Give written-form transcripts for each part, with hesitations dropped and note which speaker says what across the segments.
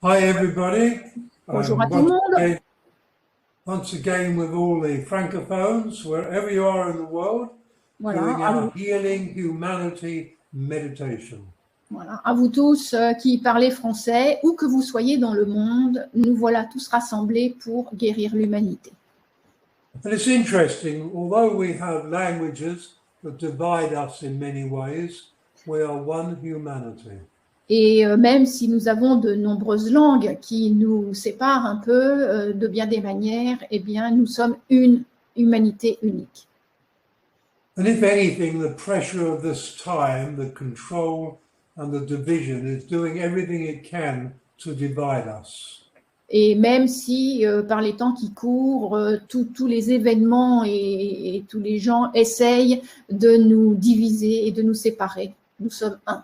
Speaker 1: Hi, everybody.
Speaker 2: Bonjour à tout le monde.
Speaker 1: Once again with all the francophones, wherever you are in the world,
Speaker 2: Voilà,
Speaker 1: doing our Healing Humanity meditation.
Speaker 2: à vous tous qui parlez français, où que vous soyez dans le monde, nous voilà tous rassemblés pour guérir l'humanité.
Speaker 1: And it's interesting, although we have languages that divide us in many ways, we are one humanity.
Speaker 2: Et même si nous avons de nombreuses langues qui nous séparent un peu de bien des manières, eh bien, nous sommes une humanité unique.
Speaker 1: And if anything, the pressure of this time, the control and the division is doing everything it can to divide us.
Speaker 2: Et même si par les temps qui courent, tous les événements et tous les gens essayent de nous diviser et de nous séparer, nous sommes un.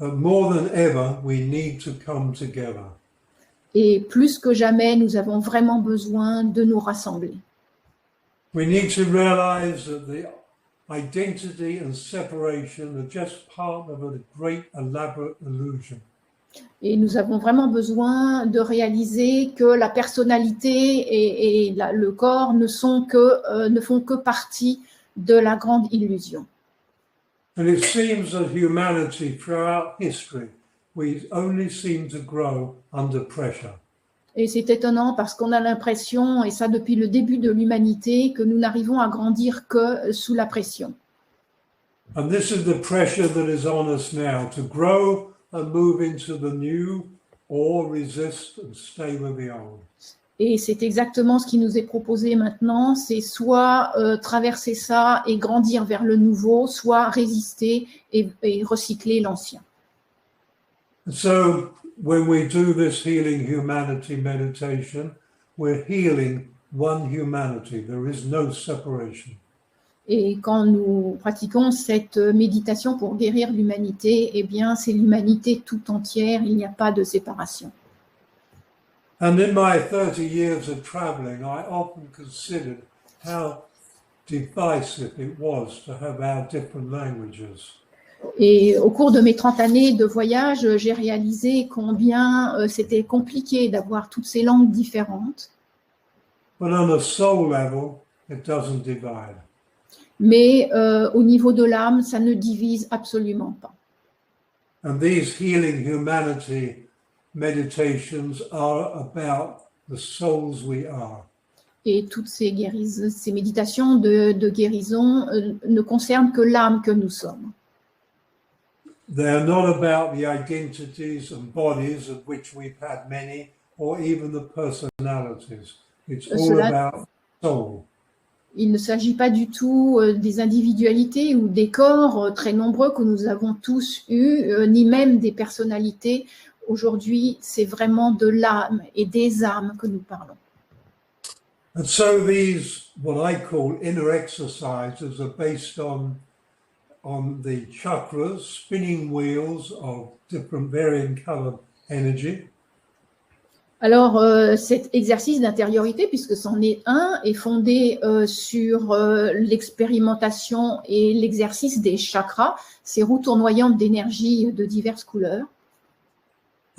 Speaker 1: But more than ever, we need to come together.
Speaker 2: Et plus que jamais, nous avons vraiment besoin de nous rassembler.
Speaker 1: We need to realize that the identity and separation are just part of a great elaborate illusion.
Speaker 2: Et nous avons vraiment besoin de réaliser que la personnalité et le corps ne font que partie de la grande illusion.
Speaker 1: And it seems that humanity throughout history, we only seem to grow under pressure.
Speaker 2: Et c'est étonnant parce qu'on a l'impression, et ça depuis le début de l'humanité, que nous n'arrivons à grandir que sous la pression.
Speaker 1: And this is the pressure that is on us now, to grow and move into the new or resist and stay with the old.
Speaker 2: Et c'est exactement ce qui nous est proposé maintenant, c'est soit traverser ça et grandir vers le nouveau, soit résister et recycler l'ancien.
Speaker 1: So when we do this Healing Humanity meditation, we're healing one humanity. There is no separation.
Speaker 2: Et quand nous pratiquons cette méditation pour guérir l'humanité, eh bien, c'est l'humanité tout entière, il n'y a pas de séparation.
Speaker 1: And in my 30 years of traveling, I often considered how divisive it was to have our different languages.
Speaker 2: Et au cours de mes 30 années de voyage, j'ai réalisé combien c'était compliqué d'avoir toutes ces langues différentes.
Speaker 1: But on a soul level, it doesn't divide.
Speaker 2: Mais au niveau de l'âme, ça ne divise absolument pas.
Speaker 1: And these Healing Humanity meditations are about the souls we are.
Speaker 2: Et toutes ces méditations de guérison ne concernent que l'âme que nous sommes.
Speaker 1: They're not about the identities and bodies of which we've had many, or even the personalities. It's all about soul.
Speaker 2: Il ne s'agit pas du tout des individualités ou des corps très nombreux que nous avons tous eus, ni même des personnalités. Aujourd'hui, c'est vraiment de l'âme et des âmes que nous parlons.
Speaker 1: And so these, what I call inner exercises, are based on the chakras, spinning wheels of different varying colored energy.
Speaker 2: Alors, cet exercice d'intériorité, puisque c'en est un, est fondé sur l'expérimentation et l'exercice des chakras, ces roues tournoyantes d'énergie de diverses couleurs.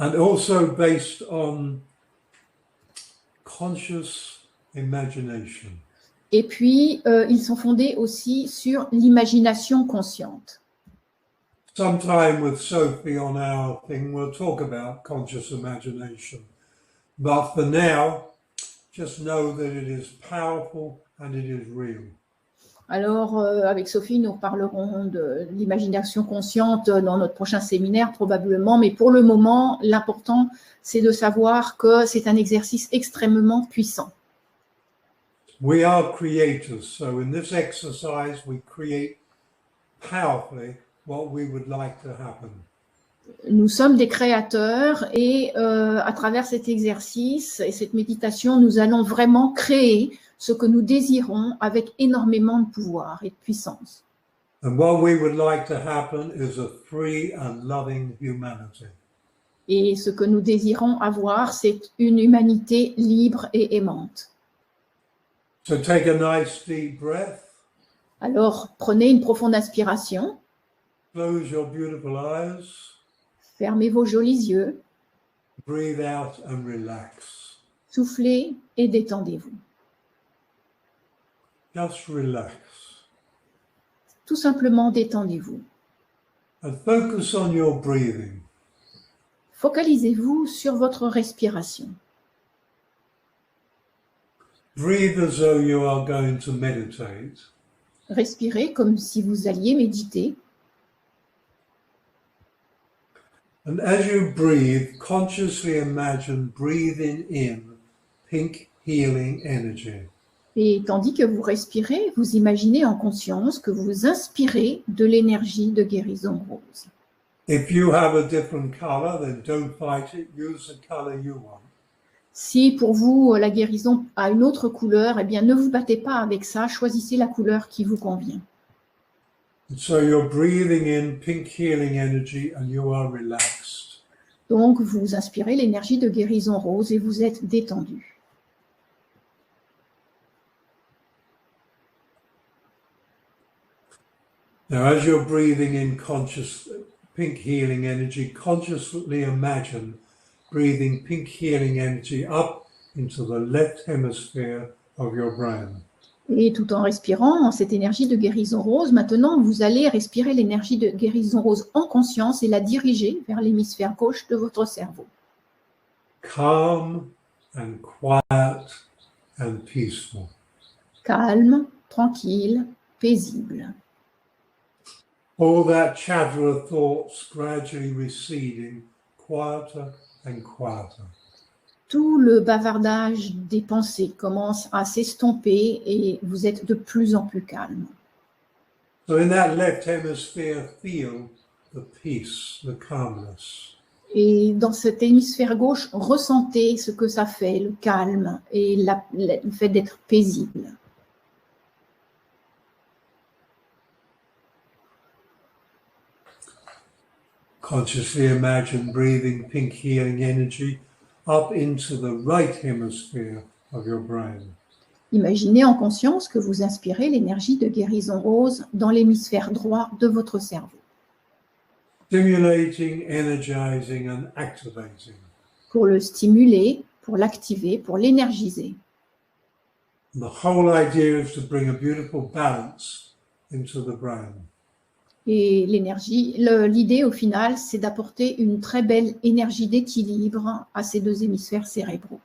Speaker 1: And also based on conscious imagination.
Speaker 2: Et puis, ils sont fondés aussi sur l'imagination consciente.
Speaker 1: Sometime with Sophie on our thing, we'll talk about conscious imagination. But for now, just know that it is powerful and it is real.
Speaker 2: Alors, avec Sophie, nous parlerons de l'imagination consciente dans notre prochain séminaire, probablement. Mais pour le moment, l'important, c'est de savoir que c'est un exercice extrêmement puissant.
Speaker 1: We are creators, so in this exercise, we create powerfully what we would like to happen.
Speaker 2: Nous sommes des créateurs et à travers cet exercice et cette méditation, nous allons vraiment créer ce que nous désirons avec énormément de pouvoir et de puissance.
Speaker 1: And what we would like to happen is a free and loving humanity.
Speaker 2: Et ce que nous désirons avoir, c'est une humanité libre et aimante.
Speaker 1: So take a nice deep breath.
Speaker 2: Alors, prenez une profonde inspiration.
Speaker 1: Close your beautiful eyes.
Speaker 2: Fermez vos jolis yeux.
Speaker 1: Breathe out and relax.
Speaker 2: Soufflez et détendez-vous.
Speaker 1: Just relax.
Speaker 2: Tout simplement détendez-vous.
Speaker 1: And focus on your breathing.
Speaker 2: Focalisez-vous sur votre respiration.
Speaker 1: Breathe as though you are going to meditate.
Speaker 2: Respirez comme si vous alliez méditer.
Speaker 1: And as you breathe, consciously imagine breathing in pink healing energy.
Speaker 2: Et tandis que vous respirez, vous imaginez en conscience que vous inspirez de l'énergie de guérison rose.
Speaker 1: If you have a different color, then don't fight it. Use the color you want.
Speaker 2: Si pour vous la guérison a une autre couleur, eh bien ne vous battez pas avec ça, choisissez la couleur qui vous convient.
Speaker 1: And so you're breathing in pink healing energy and you are relaxed.
Speaker 2: Donc vous inspirez l'énergie de guérison rose et vous êtes détendu.
Speaker 1: Now, as you're breathing in conscious pink healing energy, consciously imagine breathing pink healing energy up into the left hemisphere of your brain.
Speaker 2: Et tout en respirant cette énergie de guérison rose, maintenant vous allez respirer l'énergie de guérison rose en conscience et la diriger vers l'hémisphère gauche de votre cerveau.
Speaker 1: Calm and quiet and peaceful.
Speaker 2: Calme, tranquille, paisible.
Speaker 1: All that chatter of thoughts gradually receding, quieter and quieter.
Speaker 2: Tout le bavardage des pensées commence à s'estomper et vous êtes de plus en plus calme.
Speaker 1: So in that left hemisphere, feel the peace, the calmness.
Speaker 2: Et dans cet hémisphère gauche, ressentez ce que ça fait, le calme et le fait d'être paisible.
Speaker 1: Consciously imagine breathing pink healing energy up into the right hemisphere of your brain.
Speaker 2: Imaginez en conscience que vous inspirez l'énergie de guérison rose dans l'hémisphère droit de votre cerveau.
Speaker 1: Stimulating, energizing and activating.
Speaker 2: Pour le stimuler, pour l'activer, pour l'énergiser.
Speaker 1: And the whole idea is to bring a beautiful balance into the brain.
Speaker 2: Et l'idée au final, c'est d'apporter une très belle énergie d'équilibre à ces deux hémisphères cérébraux.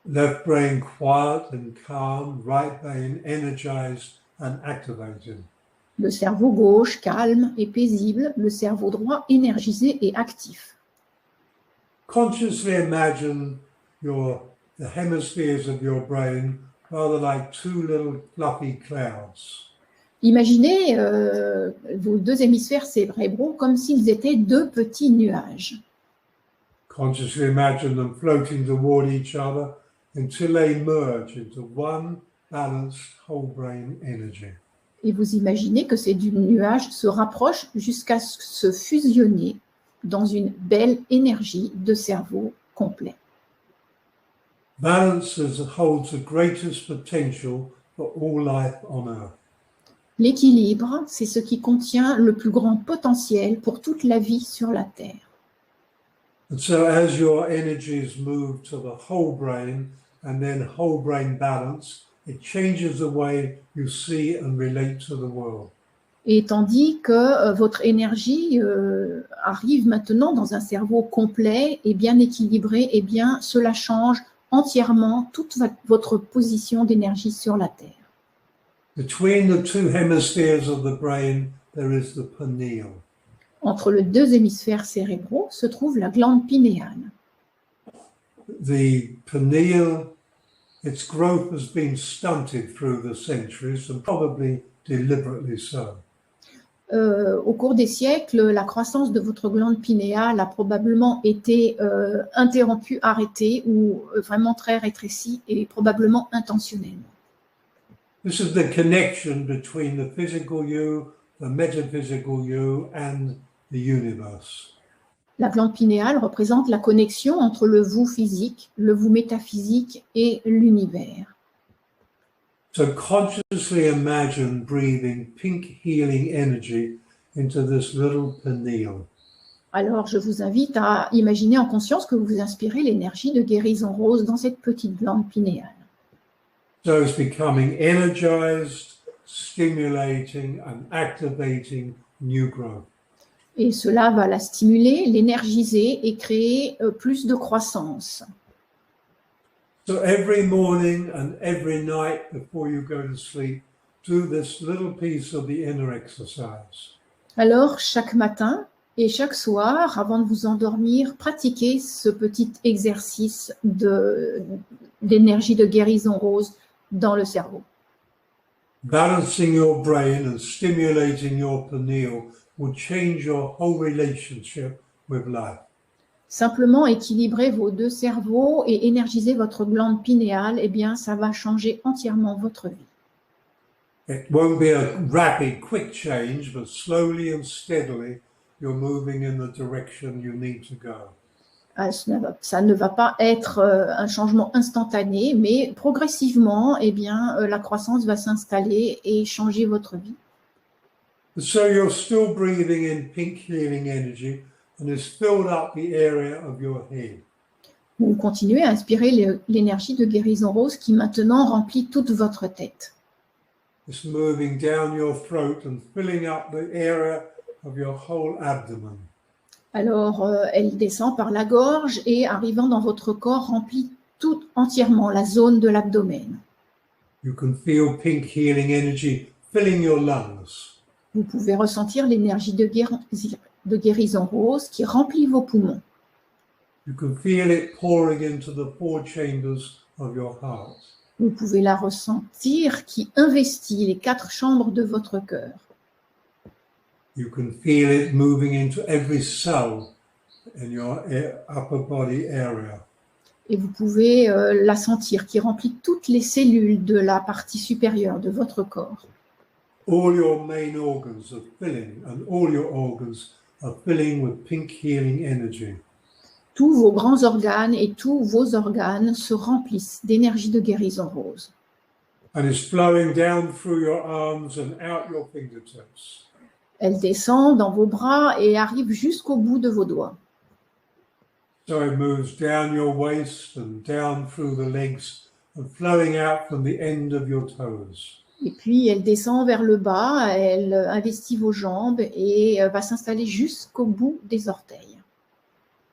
Speaker 1: Left brain quiet and calm, right brain energized and activated.
Speaker 2: Le cerveau gauche calme et paisible, le cerveau droit énergisé et actif.
Speaker 1: Consciously imagine the hemispheres of your brain rather like two little fluffy clouds.
Speaker 2: Imaginez vos deux hémisphères cérébraux comme s'ils étaient deux petits nuages.
Speaker 1: Consciously imagine them floating toward each other until they merge into one balanced whole brain energy.
Speaker 2: Et vous imaginez que ces deux nuages se rapprochent jusqu'à se fusionner dans une belle énergie de cerveau complet.
Speaker 1: Balance holds the greatest potential for all life on Earth.
Speaker 2: L'équilibre, c'est ce qui contient le plus grand potentiel pour toute la vie sur la Terre.
Speaker 1: And so as your energies move to the whole brain and then whole brain balance, it changes the way you see and relate to the world.
Speaker 2: Et tandis que votre énergie arrive maintenant dans un cerveau complet et bien équilibré, eh bien cela change entièrement toute votre position d'énergie sur la Terre.
Speaker 1: Between the two hemispheres of the brain, there is the pineal.
Speaker 2: Entre les deux hémisphères cérébraux se trouve la glande pinéale.
Speaker 1: The pineal, its growth has been stunted through the centuries and probably deliberately so.
Speaker 2: Au cours des siècles, la croissance de votre glande pinéale a probablement été interrompue, arrêtée ou vraiment très rétrécie et probablement intentionnellement.
Speaker 1: This is the connection between the physical you, the metaphysical you, and the universe.
Speaker 2: La glande pinéale représente la connexion entre le vous physique, le vous métaphysique et l'univers.
Speaker 1: So consciously imagine breathing pink healing energy into this little pineal.
Speaker 2: Alors, je vous invite à imaginer en conscience que vous inspirez l'énergie de guérison rose dans cette petite glande pinéale.
Speaker 1: So it's becoming energized, stimulating, and activating new growth.
Speaker 2: Et cela va la stimuler, l'énergiser et créer plus de croissance.
Speaker 1: So every morning and every night before you go to sleep, do this little piece of the inner exercise.
Speaker 2: Alors, chaque matin et chaque soir, avant de vous endormir, pratiquez ce petit exercice d'énergie de guérison rose dans le cerveau.
Speaker 1: Balancing your brain and stimulating your pineal will change your whole relationship with life.
Speaker 2: Simplement équilibrer vos deux cerveaux et énergiser votre glande pinéale, eh bien, ça va changer entièrement votre vie.
Speaker 1: It won't be a rapid, quick change, but slowly and steadily, you're moving in the direction you need to go.
Speaker 2: Ça ne va pas être un changement instantané, mais progressivement, eh bien, la croissance va s'installer et changer votre vie.
Speaker 1: So you're still breathing in pink healing energy and it's filled up the area of your head.
Speaker 2: Vous continuez à inspirer l'énergie de guérison rose qui maintenant remplit toute votre tête.
Speaker 1: It's moving down your throat and filling up the area of your whole abdomen.
Speaker 2: Alors, elle descend par la gorge et arrivant dans votre corps, remplit tout entièrement la zone de l'abdomen.
Speaker 1: You can feel pink healing energy filling your lungs.
Speaker 2: Vous pouvez ressentir l'énergie de guérison rose qui remplit vos poumons.
Speaker 1: You can feel it pouring into the 4 chambers of your heart.
Speaker 2: Vous pouvez la ressentir qui investit les 4 chambres de votre cœur.
Speaker 1: You can feel it moving into every cell in your upper body area.
Speaker 2: Et vous pouvez la sentir qui remplit toutes les cellules de la partie supérieure de votre corps.
Speaker 1: All your main organs are filling, and all your organs are filling with pink healing energy.
Speaker 2: Tous vos grands organes et tous vos organes se remplissent d'énergie de guérison rose.
Speaker 1: And it's flowing down through your arms and out your fingertips.
Speaker 2: Elle descend dans vos bras et arrive jusqu'au bout de vos doigts.
Speaker 1: So it moves down your waist and down through the legs and flowing out from the end of your toes.
Speaker 2: Et puis, elle descend vers le bas, elle investit vos jambes et va s'installer jusqu'au bout des orteils.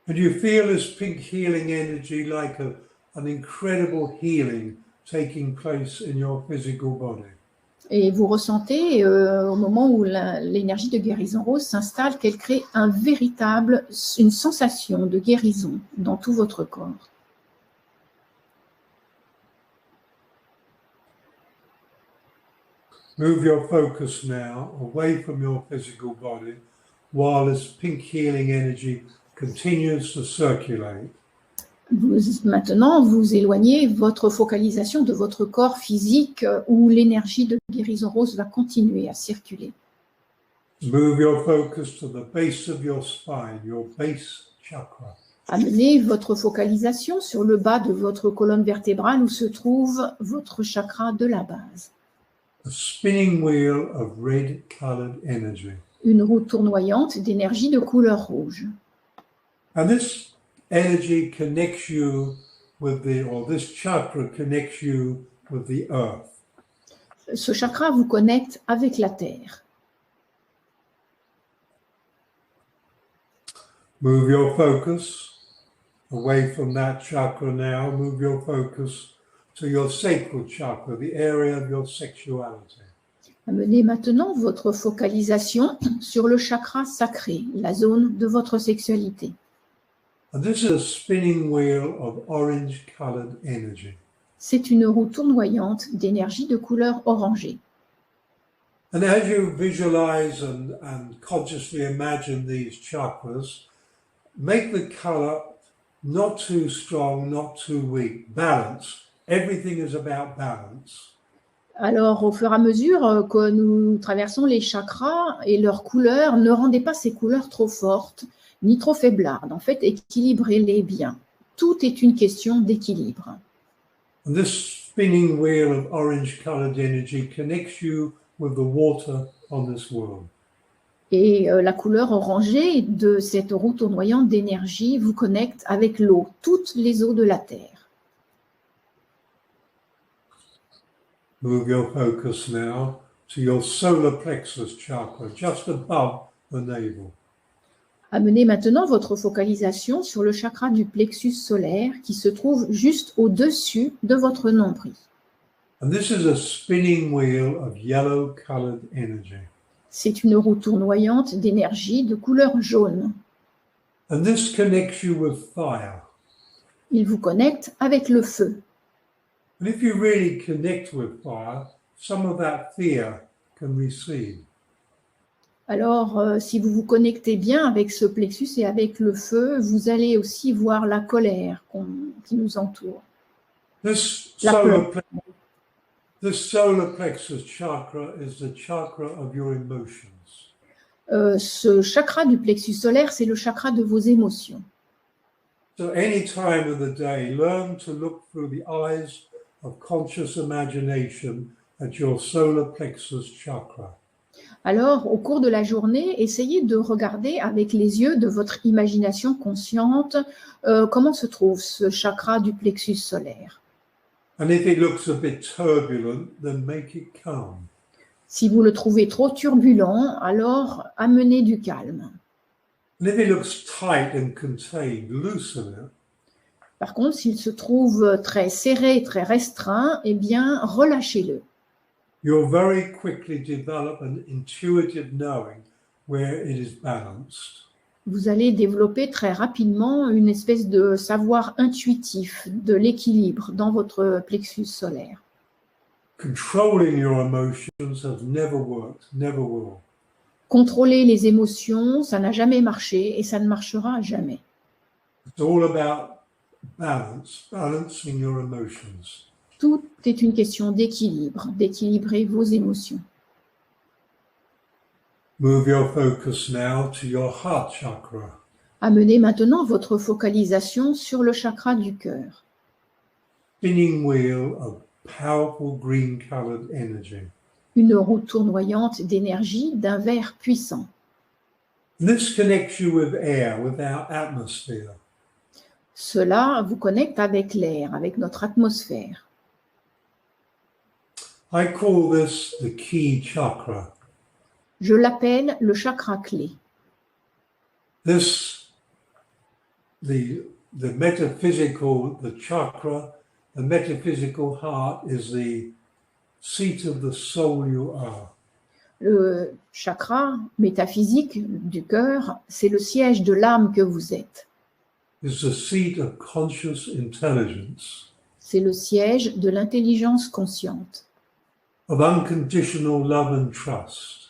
Speaker 1: And you feel this pink healing energy like an incredible healing taking place in your physical body.
Speaker 2: Et vous ressentez, au moment où l'énergie de guérison rose s'installe, qu'elle crée une sensation de guérison dans tout votre corps.
Speaker 1: Move your focus now away from your physical body while this pink healing energy continues to circulate.
Speaker 2: Maintenant, vous éloignez votre focalisation de votre corps physique où l'énergie de guérison rose va continuer à circuler.
Speaker 1: Move your focus to the base of your spine, your base chakra.
Speaker 2: Amenez votre focalisation sur le bas de votre colonne vertébrale où se trouve votre chakra de la base.
Speaker 1: A spinning wheel of red-colored energy.
Speaker 2: Une roue tournoyante d'énergie de couleur rouge.
Speaker 1: And this energy connects you with this chakra connects you with the earth.
Speaker 2: Ce chakra vous connecte avec la terre.
Speaker 1: Move your focus away from that chakra now. Move your focus to your sacral chakra, the area of your sexuality.
Speaker 2: Amenez maintenant votre focalisation sur le chakra sacré, la zone de votre sexualité.
Speaker 1: And this is a spinning wheel of orange-colored energy.
Speaker 2: C'est une roue tournoyante d'énergie de couleur orangée.
Speaker 1: And as you visualize and consciously imagine these chakras, make the color not too strong, not too weak, balance. Everything is about balance.
Speaker 2: Alors, au fur et à mesure que nous traversons les chakras et leurs couleurs, ne rendez pas ces couleurs trop fortes ni trop faiblardes. En fait, équilibrez-les bien. Tout est une question d'équilibre.
Speaker 1: And this spinning wheel of orange-colored energy connects you with the water on this world.
Speaker 2: Et la couleur orangée de cette roue tournoyante d'énergie vous connecte avec l'eau, toutes les eaux de la Terre.
Speaker 1: Move your focus now to your solar plexus chakra, just above the navel.
Speaker 2: Amenez maintenant votre focalisation sur le chakra du plexus solaire qui se trouve juste au-dessus de votre nombril.
Speaker 1: And this is a spinning wheel of yellow-colored energy.
Speaker 2: C'est une roue tournoyante d'énergie de couleur jaune.
Speaker 1: And this connects you with fire.
Speaker 2: Il vous connecte avec le feu.
Speaker 1: And if you really connect with fire, some of that fear can recede.
Speaker 2: Alors, si vous vous connectez bien avec ce plexus et avec le feu, vous allez aussi voir la colère qui nous entoure.
Speaker 1: This
Speaker 2: La
Speaker 1: solar,
Speaker 2: peur.
Speaker 1: this solar plexus chakra is the chakra of your emotions.
Speaker 2: Ce chakra du plexus solaire, c'est le chakra de vos émotions.
Speaker 1: So any time of the day, learn to look through the eyes of conscious imagination at your solar plexus chakra.
Speaker 2: Alors, au cours de la journée, essayez de regarder avec les yeux de votre imagination consciente comment se trouve ce chakra du plexus solaire.
Speaker 1: And if it looks a bit turbulent, then make it calm.
Speaker 2: Si vous le trouvez trop turbulent, alors amenez du calme.
Speaker 1: And if it looks tight and contained, loosen it.
Speaker 2: Par contre, s'il se trouve très serré, très restreint, eh bien, relâchez-le.
Speaker 1: You'll very quickly develop an intuitive knowing where it is balanced.
Speaker 2: Vous allez développer très rapidement une espèce de savoir intuitif de l'équilibre dans votre plexus solaire.
Speaker 1: Controlling your emotions has never worked, never will.
Speaker 2: Contrôler les émotions, ça n'a jamais marché et ça ne marchera jamais.
Speaker 1: It's all about balance, balancing your emotions.
Speaker 2: Tout est une question d'équilibre, d'équilibrer vos émotions.
Speaker 1: Move your focus now to your heart chakra.
Speaker 2: Amenez maintenant votre focalisation sur le chakra du cœur.
Speaker 1: Spinning wheel of powerful green-colored energy.
Speaker 2: Une roue tournoyante d'énergie d'un vert puissant.
Speaker 1: This connects you with air, with our atmosphere.
Speaker 2: Cela vous connecte avec l'air, avec notre atmosphère.
Speaker 1: I call this the key chakra.
Speaker 2: Je l'appelle le chakra clé.
Speaker 1: This, the metaphysical, the chakra, the metaphysical heart is the seat of the soul you are.
Speaker 2: Le chakra métaphysique du cœur, c'est le siège de l'âme que vous êtes.
Speaker 1: It's the seat of conscious intelligence,
Speaker 2: C'est le siège de l'intelligence consciente,
Speaker 1: of unconditional love and trust.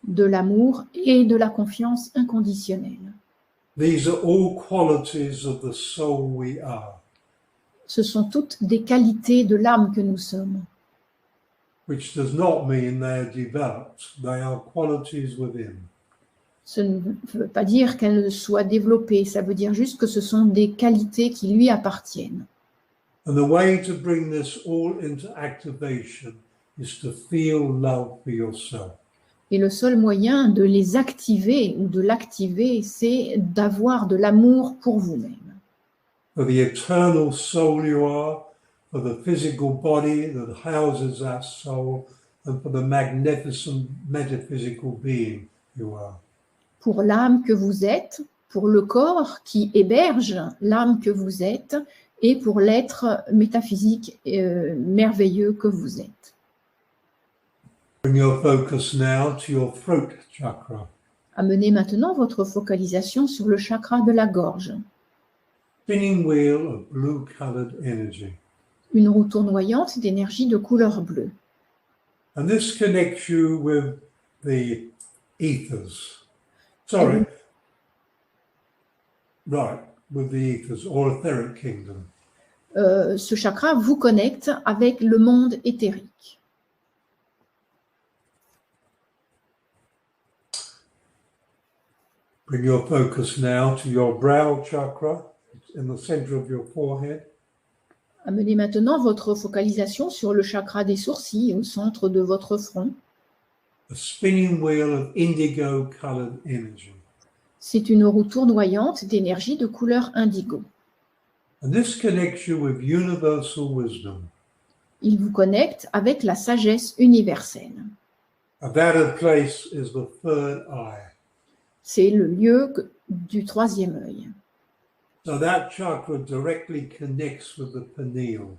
Speaker 2: de l'amour et de la confiance inconditionnelle.
Speaker 1: These are all qualities of the soul we are,
Speaker 2: Ce sont toutes des qualités de l'âme que nous sommes.
Speaker 1: which does not mean they are developed. They are qualities within.
Speaker 2: Ce ne veut pas dire qu'elles soient développées, ça veut dire juste que ce sont des qualités qui lui appartiennent.
Speaker 1: And the way to bring this all into activation is to feel love for yourself.
Speaker 2: Et le seul moyen de les activer ou de l'activer, c'est d'avoir de l'amour pour vous-même.
Speaker 1: For the eternal soul you are, for the physical body that houses that soul, and for the magnificent metaphysical being you are.
Speaker 2: Pour l'âme que vous êtes, pour le corps qui héberge l'âme que vous êtes, et pour l'être métaphysique merveilleux que vous êtes.
Speaker 1: Bring your focus now to your throat chakra.
Speaker 2: Amenez maintenant votre focalisation sur le chakra de la gorge,
Speaker 1: Spinning wheel of blue-colored energy.
Speaker 2: une roue tournoyante d'énergie de couleur bleue.
Speaker 1: And this connects you with the ethers. Sorry. Right, with the ethers, or etheric kingdom.
Speaker 2: Ce chakra vous connecte avec le monde éthérique.
Speaker 1: Bring your focus now to your brow chakra. It's in the center of your forehead.
Speaker 2: Amenez maintenant votre focalisation sur le chakra des sourcils au centre de votre front.
Speaker 1: a spinning wheel of indigo colored energy.
Speaker 2: C'est une roue tournoyante d'énergie de couleur indigo.
Speaker 1: And this connects you with universal wisdom.
Speaker 2: Il vous connecte avec la sagesse universelle.
Speaker 1: And that place is the third eye.
Speaker 2: C'est le lieu du troisième œil.
Speaker 1: So that chakra directly connects with the pineal.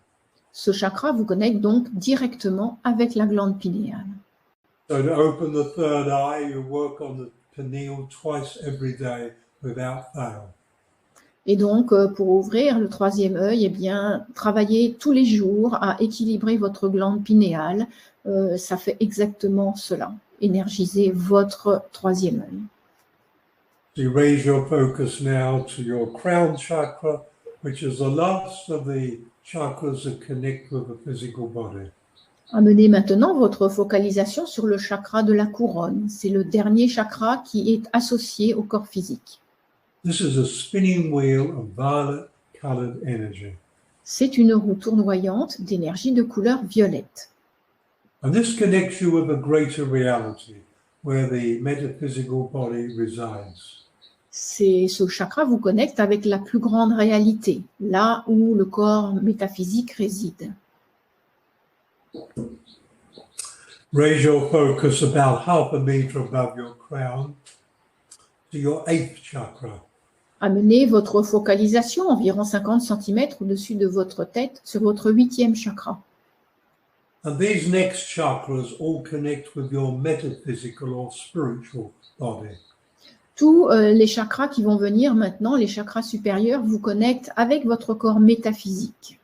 Speaker 2: Ce chakra vous connecte donc directement avec la glande pinéale.
Speaker 1: So to open the third eye, you work on the pineal twice every day without fail.
Speaker 2: Et donc, pour ouvrir le troisième œil, eh bien, travaillez tous les jours à équilibrer votre glande pinéale. Ça fait exactement cela, énergiser votre troisième œil.
Speaker 1: So you raise your focus now to your crown chakra, which is the last of the chakras that connect with the physical body.
Speaker 2: Amenez maintenant votre focalisation sur le chakra de la couronne. C'est le dernier chakra qui est associé au corps physique.
Speaker 1: This is a spinning wheel of violet-colored energy.
Speaker 2: C'est une roue tournoyante d'énergie de couleur violette.
Speaker 1: And this connects you with a greater reality, where the metaphysical body resides.
Speaker 2: Ce chakra vous connecte avec la plus grande réalité, là où le corps métaphysique réside.
Speaker 1: Raise your focus about half a meter above your crown to your 8th chakra.
Speaker 2: Amenez votre focalisation environ 50 cm au-dessus de votre tête sur votre 8e chakra.
Speaker 1: And these next chakras all connect with your metaphysical or spiritual body.
Speaker 2: Tous les chakras qui vont venir maintenant, les chakras supérieurs, vous connectent avec votre corps métaphysique.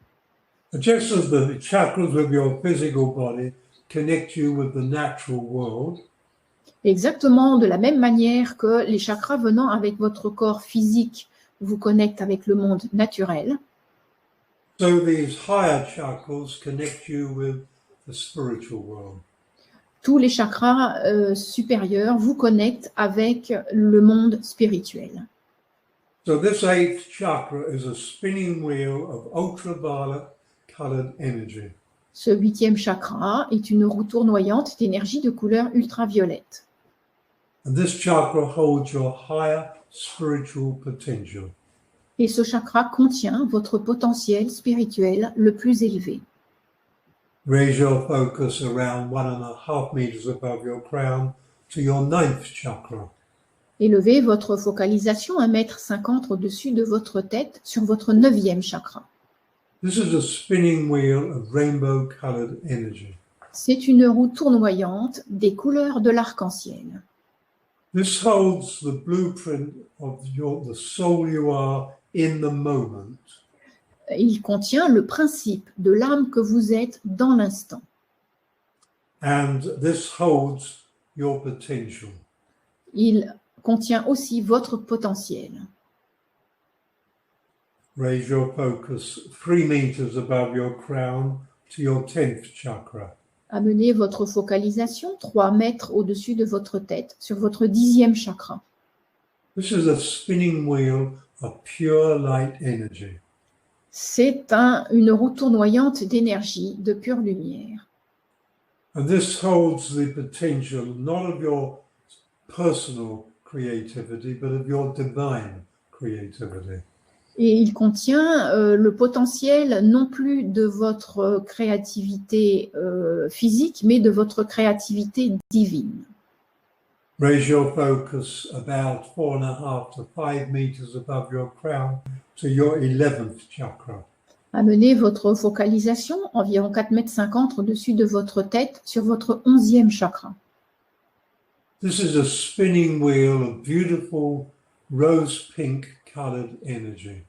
Speaker 1: Just as the chakras of your physical body connect you with the natural world,
Speaker 2: Exactement de la même manière que les chakras venant avec votre corps physique vous connectent avec le monde naturel,
Speaker 1: so these higher chakras connect you with the spiritual world.
Speaker 2: tous les chakras supérieurs vous connectent avec le monde spirituel.
Speaker 1: So this 8th chakra is a spinning wheel of ultraviolet colored energy.
Speaker 2: Ce 8e chakra est une roue tournoyante d'énergie de couleur ultraviolette.
Speaker 1: And this chakra holds your higher spiritual potential.
Speaker 2: Et ce chakra contient votre potentiel spirituel le plus élevé.
Speaker 1: Raise your focus around 1.5 meters above your crown to your 9th chakra.
Speaker 2: Élevez votre focalisation 1,50 m au-dessus de votre tête sur votre 9e chakra.
Speaker 1: This is a spinning wheel of rainbow-colored energy.
Speaker 2: C'est une roue tournoyante des couleurs de l'arc-en-ciel.
Speaker 1: This holds the blueprint of the soul you are in the moment.
Speaker 2: Il contient le principe de l'âme que vous êtes dans l'instant.
Speaker 1: And this holds your potential.
Speaker 2: Il contient aussi votre potentiel.
Speaker 1: Raise your focus 3 meters above your crown to your 10th chakra.
Speaker 2: Amenez votre focalisation 3 mètres au-dessus de votre tête sur votre 10e chakra.
Speaker 1: This is a spinning wheel of pure light energy.
Speaker 2: C'est une roue tournoyante d'énergie, de pure lumière.
Speaker 1: And this holds the potential not of your personal creativity, but of your divine creativity.
Speaker 2: Et il contient le potentiel non plus de votre créativité physique, mais de votre créativité divine.
Speaker 1: Raise your focus about 4.5 to 5 meters above your crown to your 11th chakra.
Speaker 2: Amenez votre focalisation environ 4,50 m au-dessus de votre tête sur votre 11e chakra.
Speaker 1: This is a spinning wheel of beautiful rose pink colored energy.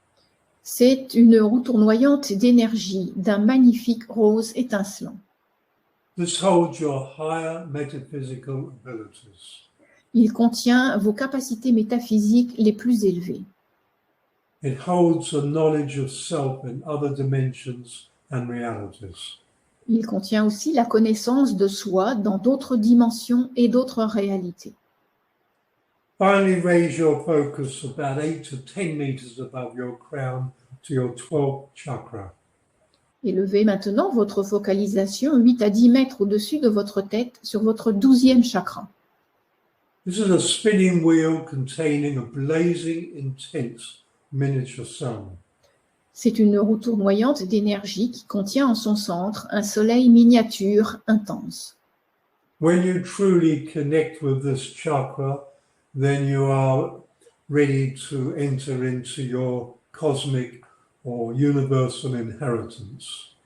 Speaker 2: C'est une roue tournoyante d'énergie d'un magnifique rose étincelant.
Speaker 1: This holds your higher metaphysical abilities.
Speaker 2: Il contient vos capacités métaphysiques les plus élevées.
Speaker 1: It holds a knowledge of self in other dimensions and realities.
Speaker 2: Il contient aussi la connaissance de soi dans d'autres dimensions et d'autres réalités.
Speaker 1: Finally, raise your focus about 8 to 10 meters above your crown to your 12th chakra.
Speaker 2: Élevez maintenant votre focalisation 8 à 10 mètres au-dessus de votre tête sur votre 12e chakra.
Speaker 1: This is a spinning wheel containing a blazing, intense miniature sun.
Speaker 2: C'est une roue tournoyante d'énergie qui contient en son centre un soleil miniature intense.
Speaker 1: When you truly connect with this chakra, then you are ready to enter into your cosmic or universal inheritance.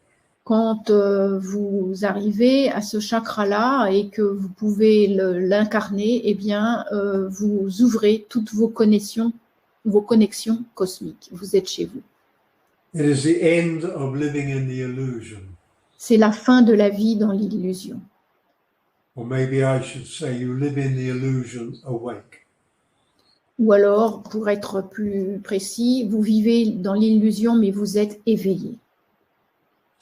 Speaker 2: Quand vous arrivez à ce chakra-là et que vous pouvez l'incarner, eh bien, vous ouvrez toutes vos connexions cosmiques. Vous êtes chez vous.
Speaker 1: It is the end of living in the illusion.
Speaker 2: C'est la fin de la vie dans l'illusion.
Speaker 1: Or maybe I should say you live in the illusion awake.
Speaker 2: Ou alors, pour être plus précis, vous vivez dans l'illusion, mais vous êtes éveillé.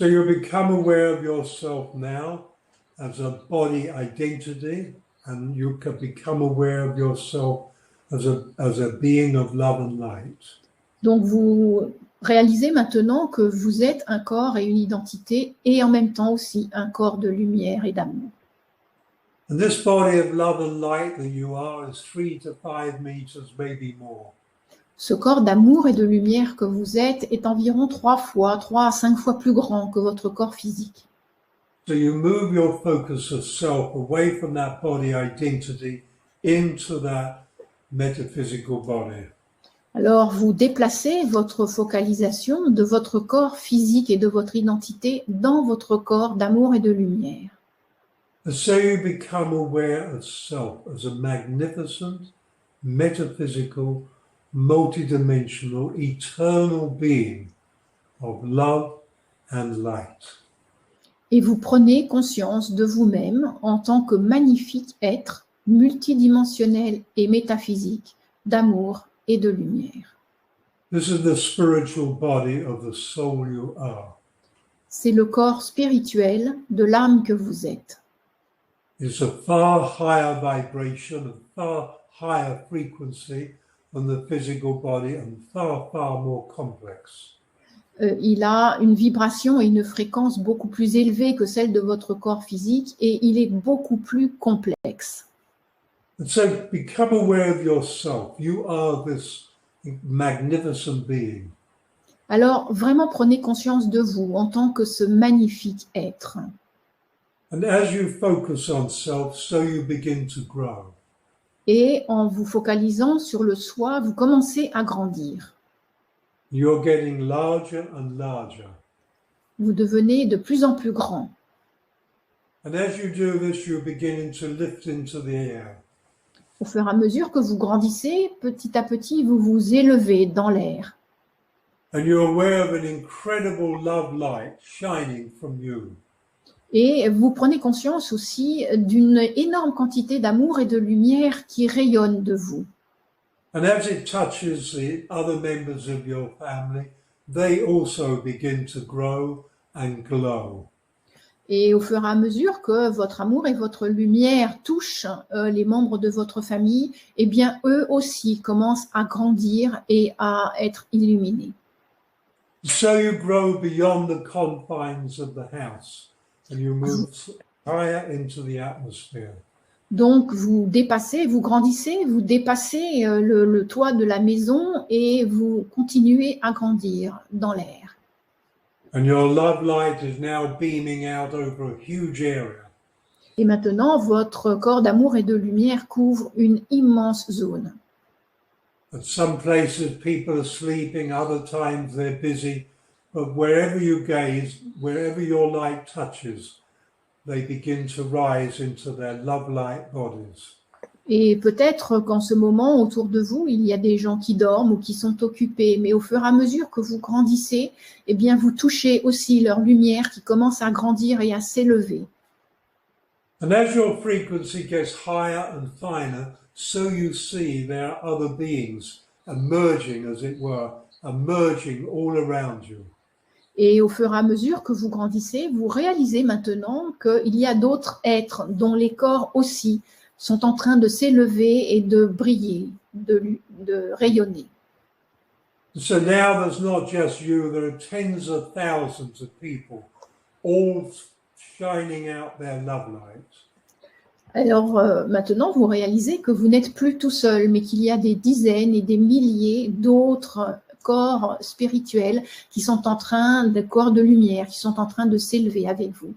Speaker 1: So you become aware of yourself now as a body identity, and you can become aware of yourself as a being of love and light.
Speaker 2: Donc, vous réalisez maintenant que vous êtes un corps et une identité, et en même temps aussi un corps de lumière et d'amour.
Speaker 1: And this body of love and light that you are is 3 to 5 meters, maybe more.
Speaker 2: Ce corps d'amour et de lumière que vous êtes est environ 3 à 5 fois plus grand que votre corps physique.
Speaker 1: So you move your focus of self away from that body identity into that metaphysical body.
Speaker 2: Alors, vous déplacez votre focalisation de votre corps physique et de votre identité dans votre corps d'amour et de lumière.
Speaker 1: And so you become aware of self as a magnificent, metaphysical, multidimensional, eternal being of love and light.
Speaker 2: Et vous prenez conscience de vous-même en tant que magnifique être multidimensionnel et métaphysique d'amour et de lumière.
Speaker 1: This is the spiritual body of the soul you are.
Speaker 2: C'est le corps spirituel de l'âme que vous êtes.
Speaker 1: It's a far higher vibration, a far higher frequency than the physical body and far, far more complex.
Speaker 2: Il a une vibration et une fréquence beaucoup plus élevée que celle de votre corps physique et il est beaucoup plus complexe.
Speaker 1: And so become aware of yourself. You are this magnificent being.
Speaker 2: Alors, vraiment prenez conscience de vous en tant que ce magnifique être.
Speaker 1: And as you focus on self, so you begin to grow.
Speaker 2: Et en vous focalisant sur le soi, vous commencez à grandir.
Speaker 1: You're getting larger and larger.
Speaker 2: Vous devenez de plus en plus grand.
Speaker 1: And as you do this, you're beginning to lift into the air.
Speaker 2: Au fur et à mesure que vous grandissez, petit à petit, vous vous élevez dans l'air.
Speaker 1: And you're aware of an incredible love light shining from you.
Speaker 2: Et vous prenez conscience aussi d'une énorme quantité d'amour et de lumière qui rayonne de vous.
Speaker 1: And as it touches the other members of your family, they also begin to grow and glow.
Speaker 2: Et au fur et à mesure que votre amour et votre lumière touchent les membres de votre famille, eh bien, eux aussi commencent à grandir et à être illuminés.
Speaker 1: So you grow beyond the confines of the house and you move higher into the atmosphere.
Speaker 2: Donc, vous dépassez, vous grandissez, vous dépassez le toit de la maison et vous continuez à grandir dans l'air.
Speaker 1: And your love light is now beaming out over a huge area.
Speaker 2: Et maintenant, votre corps d'amour et de lumière couvre une immense zone.
Speaker 1: At some places people are sleeping, other times they're busy, but wherever you gaze, wherever your light touches, they begin to rise into their love light bodies.
Speaker 2: Et peut-être qu'en ce moment, autour de vous, il y a des gens qui dorment ou qui sont occupés, mais au fur et à mesure que vous grandissez, eh bien, vous touchez aussi leur lumière qui commence à grandir et à s'élever.
Speaker 1: And as your frequency gets higher and finer, so you see there are other beings emerging, as it were, emerging all around you.
Speaker 2: Et au fur et à mesure que vous grandissez, vous réalisez maintenant qu'il y a d'autres êtres dont les corps aussi sont en train de s'élever et de briller, de rayonner.
Speaker 1: So now there's not just you, there are tens of thousands of people all shining out their love light.
Speaker 2: Alors maintenant, vous réalisez que vous n'êtes plus tout seul, mais qu'il y a des dizaines et des milliers d'autres corps spirituels qui sont en train, de corps de lumière, qui sont en train de s'élever avec vous.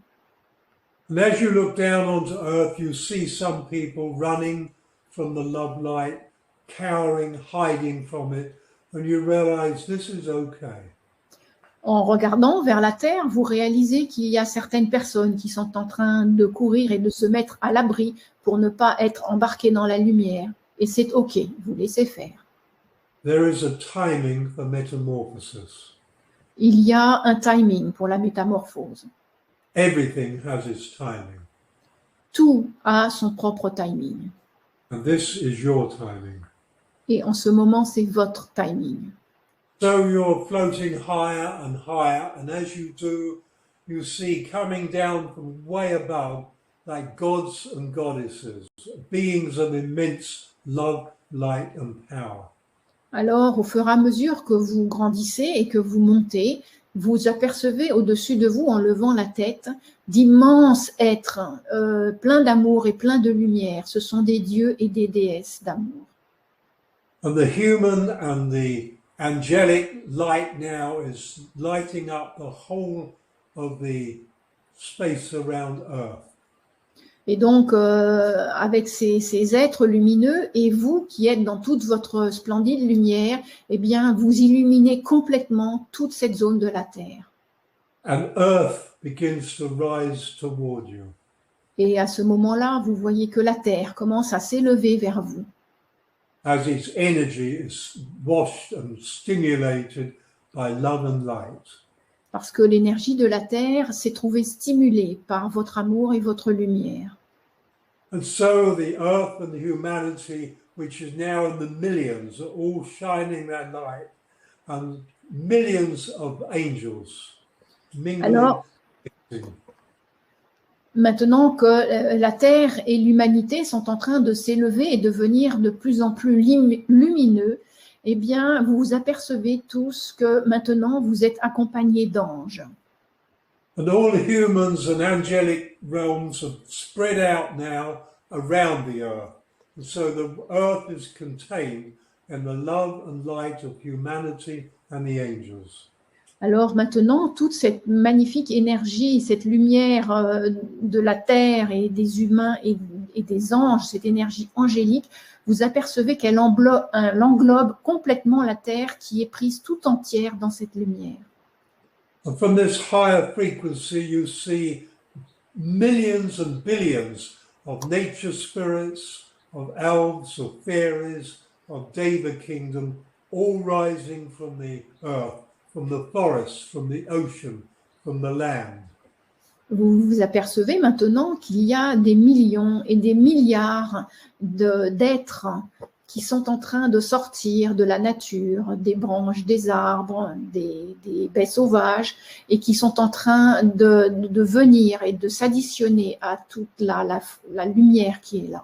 Speaker 1: And as you look down onto earth, you see some people running from the love light, cowering, hiding from it, and you realize this is okay.
Speaker 2: En regardant vers la terre, vous réalisez qu'il y a certaines personnes qui sont en train de courir et de se mettre à l'abri pour ne pas être embarquées dans la lumière. Et c'est OK, vous laissez faire.
Speaker 1: There is a timing for metamorphosis.
Speaker 2: Il y a un timing pour la métamorphose.
Speaker 1: Everything has its timing.
Speaker 2: Tout a son propre timing.
Speaker 1: And this is your timing.
Speaker 2: Et en ce moment, c'est votre timing.
Speaker 1: So you're floating higher and higher, and as you do, you see coming down from way above, like gods and goddesses, beings of immense love, light, and power.
Speaker 2: Alors, au fur et à mesure que vous grandissez et que vous montez, vous apercevez au-dessus de vous, en levant la tête, d'immenses êtres pleins d'amour et pleins de lumière. Ce sont des dieux et des déesses d'amour.
Speaker 1: And the human and the angelic light now is lighting up the whole of the space around Earth.
Speaker 2: Et donc, avec ces êtres lumineux, et vous qui êtes dans toute votre splendide lumière, eh bien, vous illuminez complètement toute cette zone de la Terre.
Speaker 1: And Earth begins to rise toward you.
Speaker 2: Et à ce moment-là, vous voyez que la Terre commence à s'élever vers vous.
Speaker 1: As its energy is washed and stimulated by love and light.
Speaker 2: Parce que l'énergie de la Terre s'est trouvée stimulée par votre amour et votre lumière.
Speaker 1: And so the earth and the humanity, which is now in the millions, are all shining that light, and millions of angels mingling.
Speaker 2: Alors, maintenant que la Terre et l'humanité sont en train de s'élever et devenir de plus en plus lumineux, eh bien, vous vous apercevez tous que maintenant vous êtes accompagnés d'anges.
Speaker 1: And all the humans and angelic realms have spread out now around the earth. And so the earth is contained in the love and light of humanity and the angels.
Speaker 2: Alors maintenant, toute cette magnifique énergie, cette lumière de la terre et des humains et des anges, cette énergie angélique, vous apercevez qu'elle englobe complètement la terre qui est prise tout entière dans cette lumière.
Speaker 1: And from this higher frequency, you see millions and billions of nature spirits, of elves, of fairies, of Deva kingdom, all rising from the earth, from the forest, from the ocean, from the land.
Speaker 2: Vous vous apercevez maintenant qu'il y a des millions et des milliards d'êtres qui sont en train de sortir de la nature, des branches, des arbres, des baies sauvages, et qui sont en train de venir et de s'additionner à toute la lumière qui est là.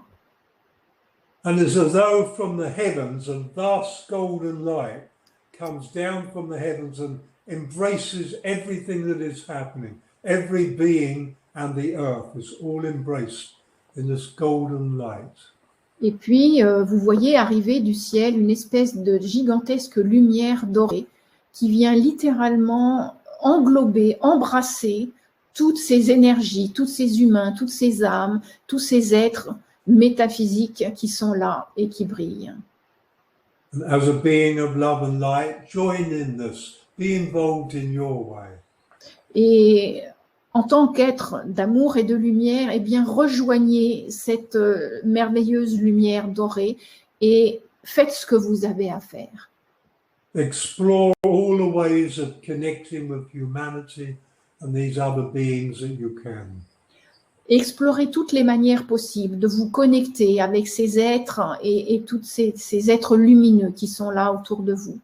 Speaker 1: And it's as though from the heavens a vast golden light comes down from the heavens and embraces everything that is happening. Every being and the earth is all embraced in this golden light.
Speaker 2: Et puis, vous voyez arriver du ciel une espèce de gigantesque lumière dorée qui vient littéralement englober, embrasser toutes ces énergies, tous ces humains, toutes ces âmes, tous ces êtres métaphysiques qui sont là et qui brillent.
Speaker 1: And as a being of love and light, join in this. Be involved in your way.
Speaker 2: Et en tant qu'être d'amour et de lumière, eh bien, rejoignez cette merveilleuse lumière dorée et faites ce que vous avez à faire.
Speaker 1: Explore all the ways of connecting with humanity and these other beings that you can.
Speaker 2: Explorez toutes les manières possibles de vous connecter avec ces êtres et tous ces êtres lumineux qui sont là autour de vous.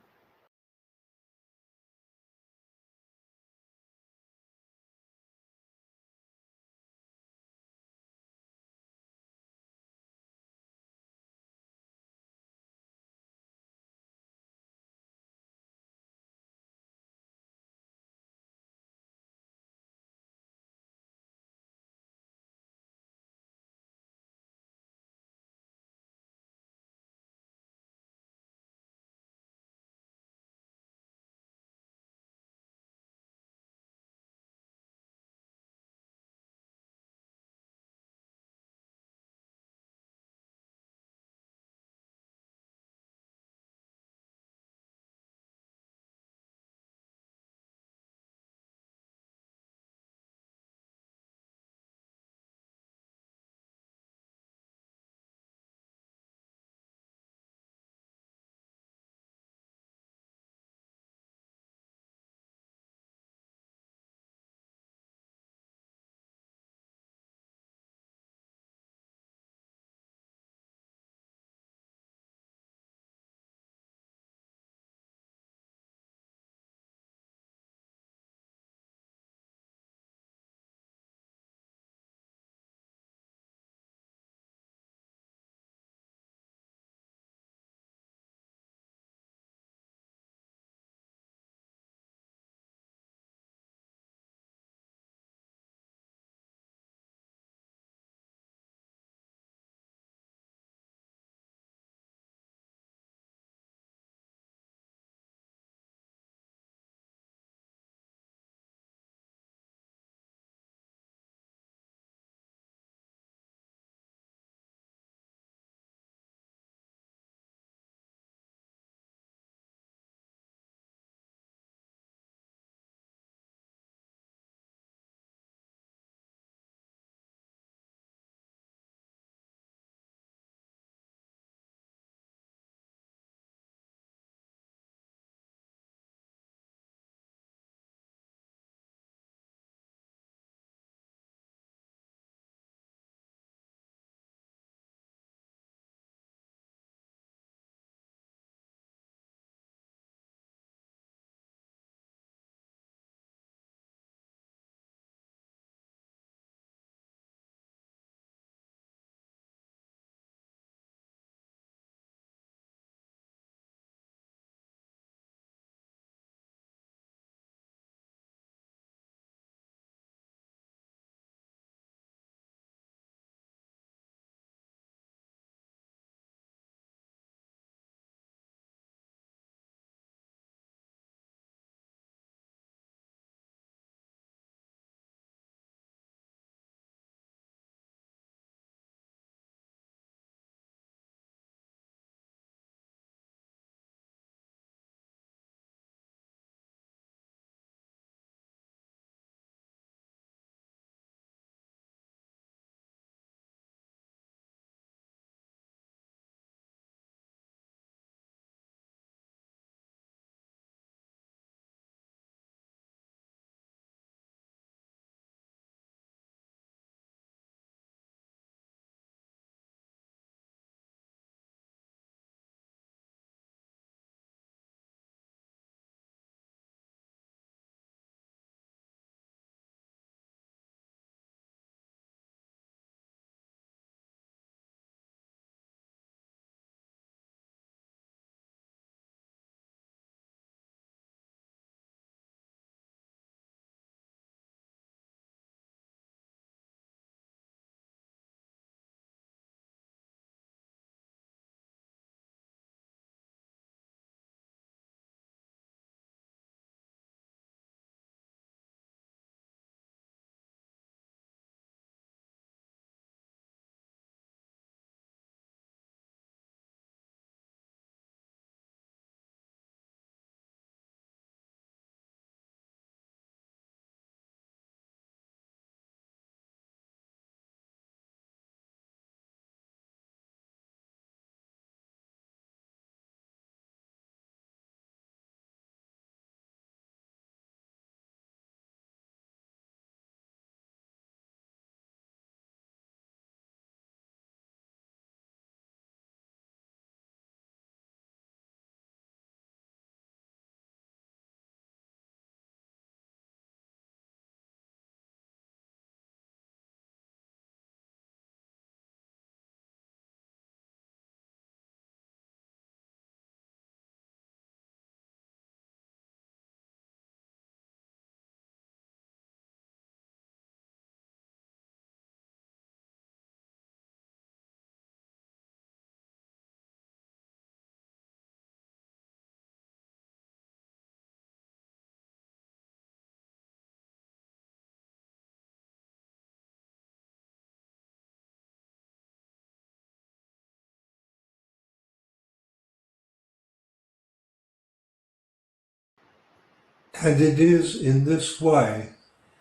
Speaker 1: And it is in this way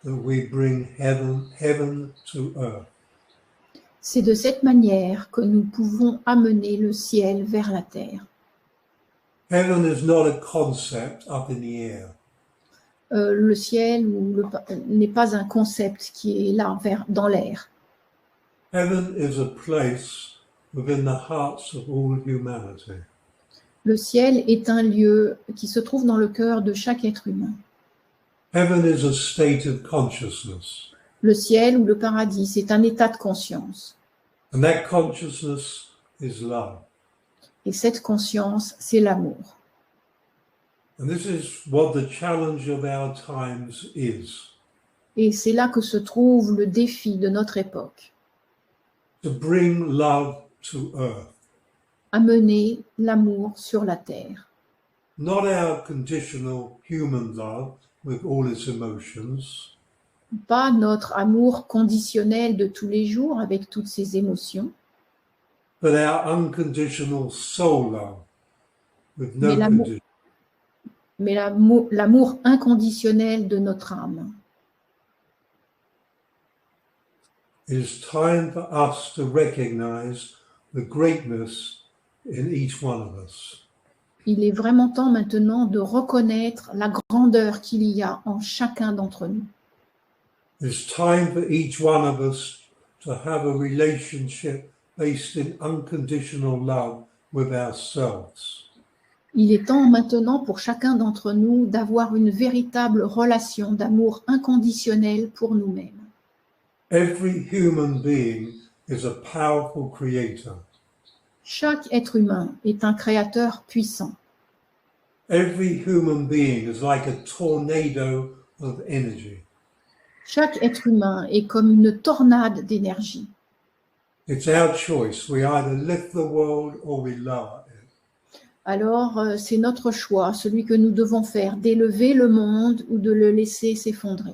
Speaker 1: that we bring heaven to earth.
Speaker 2: C'est de cette manière que nous pouvons amener le ciel vers la terre.
Speaker 1: Heaven is not a concept up in the air.
Speaker 2: Le ciel n'est pas un concept qui est là, dans l'air.
Speaker 1: Heaven is a place within the hearts of all humanity.
Speaker 2: Le ciel est un lieu qui se trouve dans le cœur de chaque être humain.
Speaker 1: Heaven is a state of consciousness.
Speaker 2: Le ciel ou le paradis, c'est un état de conscience.
Speaker 1: And that consciousness is love.
Speaker 2: Et cette conscience, c'est l'amour.
Speaker 1: And this is what the challenge of our times is.
Speaker 2: Et c'est là que se trouve le défi de notre époque.
Speaker 1: To bring love to earth.
Speaker 2: Amener l'amour sur la terre.
Speaker 1: Not our conditional human love with all its emotions.
Speaker 2: Pas notre amour conditionnel de tous les jours avec toutes ses émotions.
Speaker 1: But our unconditional soul love with no
Speaker 2: Mais
Speaker 1: condition.
Speaker 2: Mais l'amour inconditionnel de notre âme.
Speaker 1: It is time for us to recognize the greatness in each one of us.
Speaker 2: Il est vraiment temps maintenant de reconnaître la grandeur qu'il y a en chacun d'entre nous.
Speaker 1: It's time for each one of us to have a relationship based in unconditional love with ourselves.
Speaker 2: Il est temps maintenant pour chacun d'entre nous d'avoir une véritable relation d'amour inconditionnel pour nous-mêmes.
Speaker 1: Every human being is a powerful creator.
Speaker 2: Chaque être humain est un créateur puissant.
Speaker 1: Every human being is like a tornado of energy.
Speaker 2: Chaque être humain est comme une tornade d'énergie.
Speaker 1: It's our choice. We either lift the world or we lower it.
Speaker 2: Alors, c'est notre choix, celui que nous devons faire, d'élever le monde ou de le laisser s'effondrer.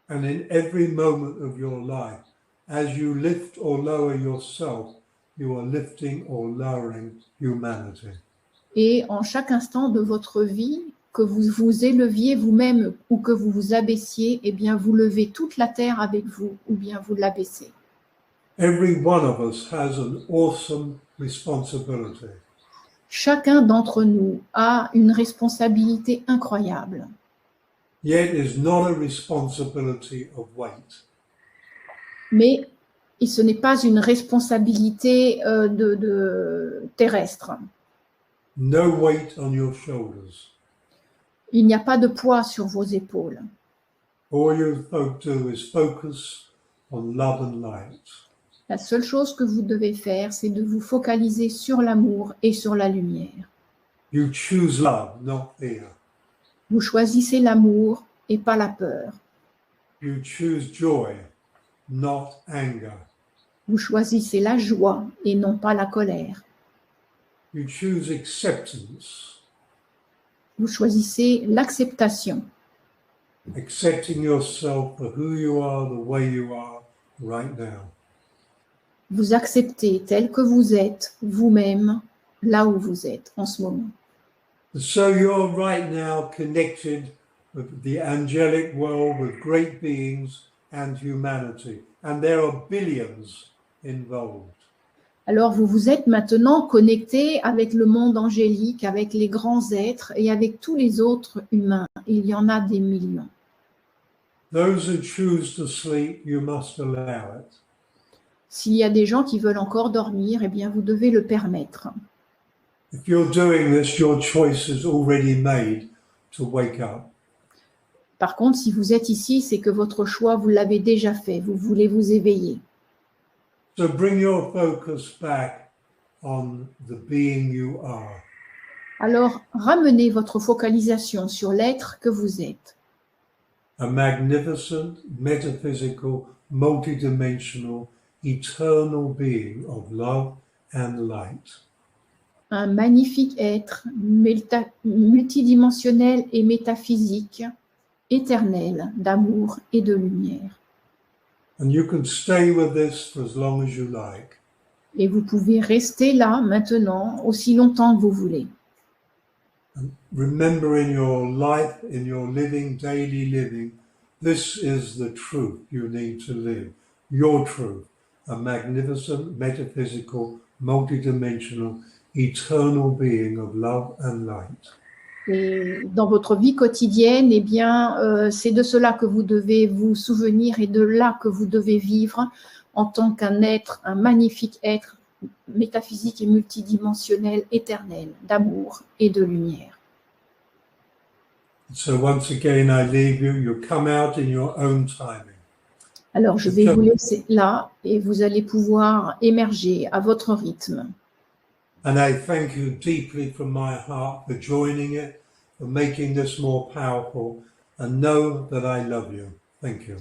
Speaker 1: And in every moment of your life, as you lift or lower yourself, you are lifting or lowering humanity.
Speaker 2: Et en chaque instant de votre vie, que vous vous éleviez vous-même ou que vous vous abaissiez, eh bien, vous levez toute la terre avec vous ou bien vous l'abaissez.
Speaker 1: Every one of us has an awesome responsibility.
Speaker 2: Chacun d'entre nous a une responsabilité incroyable.
Speaker 1: Yet it is not a responsibility of weight.
Speaker 2: Mais ce n'est pas une responsabilité terrestre.
Speaker 1: No weight on your shoulders.
Speaker 2: Il n'y a pas de poids sur vos épaules.
Speaker 1: All you do is focus on love and light.
Speaker 2: La seule chose que vous devez faire, c'est de vous focaliser sur l'amour et sur la lumière.
Speaker 1: You choose love, not fear.
Speaker 2: Vous choisissez l'amour et pas la peur.
Speaker 1: You choose joy, not anger.
Speaker 2: Vous choisissez la joie et non pas la colère.
Speaker 1: You choose acceptance,
Speaker 2: Vous choisissez l'acceptation,
Speaker 1: accepting yourself for who you are, the way you are right now.
Speaker 2: vous acceptez tel que vous êtes, vous-même, là où vous êtes en ce moment.
Speaker 1: So you're right now connected with the angelic world, with great beings and humanity. And there are billions involved.
Speaker 2: Alors vous vous êtes maintenant connecté avec le monde angélique, avec les grands êtres et avec tous les autres humains. Il y en a des millions.
Speaker 1: Those who choose to sleep, you must allow it.
Speaker 2: S'il y a des gens qui veulent encore dormir, eh bien vous devez le permettre.
Speaker 1: If you're doing this, your choice is already made to wake up.
Speaker 2: Par contre, si vous êtes ici, c'est que votre choix, vous l'avez déjà fait. Vous voulez vous éveiller.
Speaker 1: So bring your focus back on the being you are.
Speaker 2: Alors, ramenez votre focalisation sur l'être que vous êtes.
Speaker 1: A magnificent, metaphysical, multidimensional, eternal being of love and light.
Speaker 2: Un magnifique être multidimensionnel et métaphysique, éternel d'amour et de lumière.
Speaker 1: And you can stay with this for as long as you like.
Speaker 2: Et vous pouvez rester là maintenant aussi longtemps que vous voulez.
Speaker 1: Remember in your life, in your living, daily living, this is the truth you need to live. Your truth, a magnificent, metaphysical, multidimensional, eternal being of love and light.
Speaker 2: Et dans votre vie quotidienne, eh bien, c'est de cela que vous devez vous souvenir et de là que vous devez vivre en tant qu'un être, un magnifique être métaphysique et multidimensionnel, éternel, d'amour et de lumière.
Speaker 1: So once again, I leave you. You come out in your own timing.
Speaker 2: Alors, je vais vous laisser là et vous allez pouvoir émerger à votre rythme.
Speaker 1: And I thank you deeply from my heart for joining it, for making this more powerful, and know that I love you. Thank you.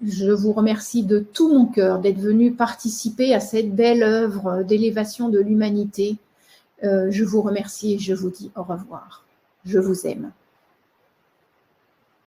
Speaker 2: Je vous remercie de tout mon cœur d'être venu participer à cette belle œuvre d'élévation de l'humanité. Je vous remercie et je vous dis au revoir. Je vous aime.